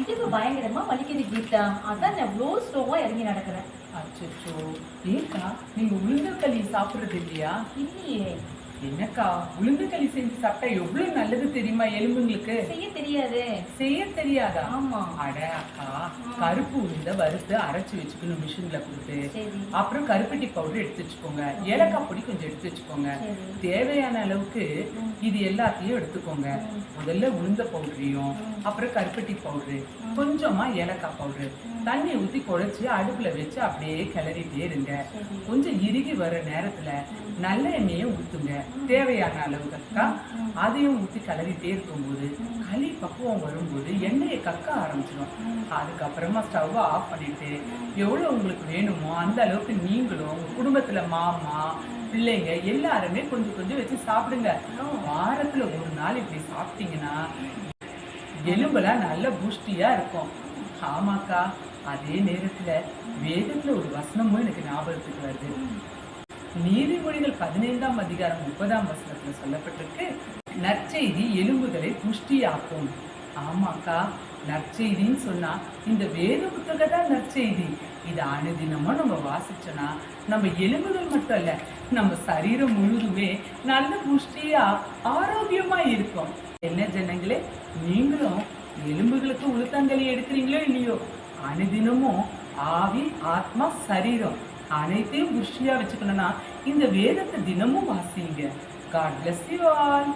இதுக்கு பயங்கரமா வலிக்குது கீதா. அதான் நான் எவ்வளோ ஸ்லோவா இறங்கி நடக்கிறேன். அச்சோ, ஏக்கா நீங்க உளுந்தங்களி சாப்பிடுறது இல்லையா? இல்லையே. என்னக்கா, உளுந்தங்களி செஞ்சு சாப்பிட்டா எவ்வளவு நல்லது தெரியுமா எலும்புங்களுக்கு? செய்ய தெரியாதே. செய்ய தெரியாதா? ஆமா. அட அக்கா, கருப்பு உளுந்த வறுத்து அரைச்சு வச்சுக்கணும் மிஷின்ல கொடுத்து. சரி. அப்புறம் கருப்பட்டி பவுடர் எடுத்து வச்சுக்கோங்க, ஏலக்காய் பொடி கொஞ்சம் எடுத்து வச்சுக்கோங்க. தேவையான அளவுக்கு இது எல்லாத்தையும் எடுத்துக்கோங்க. முதல்ல உளுந்த பவுடரையும் அப்புறம் கருப்பட்டி பவுடரு கொஞ்சமா ஏலக்காய் பவுடரு தண்ணி ஊத்தி குழைச்சி அடுப்புல வச்சு அப்படியே கிளறிட்டே இருங்க. கொஞ்சம் இறுகி வர நேரத்துல நல்ல எண்ணெயை ஊத்துங்க தேவையான அளவுக்கு. அதையும் ஊத்தி கிளறிட்டே இருக்கும்போது களி பக்குவம் வரும்போது எண்ணெயை கக்க ஆரம்பிச்சிடும். அதுக்கப்புறமா ஸ்டவ் ஆஃப் பண்ணிட்டு எவ்வளவு உங்களுக்கு வேணுமோ அந்த அளவுக்கு நீங்களும் உங்க குடும்பத்துல மாமா பிள்ளைங்க எல்லாருமே கொஞ்சம் கொஞ்சம் வச்சு சாப்பிடுங்க. வாரத்துல ஒரு நாள் இப்படி சாப்பிட்டீங்கன்னா எலும்பெல்லாம் நல்ல புஷ்டியா இருக்கும். ஆமாக்கா, அதே நேரத்துல வேதத்துல ஒரு வசனமும் எனக்கு ஞாபகத்துக்கு வருது. நீதிமொழிகள் 15ஆம் அதிகாரம் 30ஆம் வசனத்துல சொல்லப்பட்டிருக்கு, நற்செய்தி எலும்புகளை புஷ்டியாக்கும். ஆமாக்கா, நற்செய்தின்னு சொன்னா இந்த வேத புத்தகம் தான் நற்செய்தி. இது அனுதினமும் நம்ம வாசிச்சோன்னா நம்ம எலும்புகள் மட்டும் இல்ல, நம்ம சரீரம் முழுதுமே நல்ல புஷ்டியா ஆரோக்கியமா இருக்கும். என்ன ஜனங்களே, நீங்களும் எலும்புகளுக்கு உளுத்தங்களி எடுக்கிறீங்களோ இல்லையோ, அனுதினமும் ஆவி ஆத்மா சரீரம் அனைத்தையும் புஷ்டியா வச்சுக்கணும்னா இந்த வேதத்தை தினமும் வாசிங்க. God bless you all.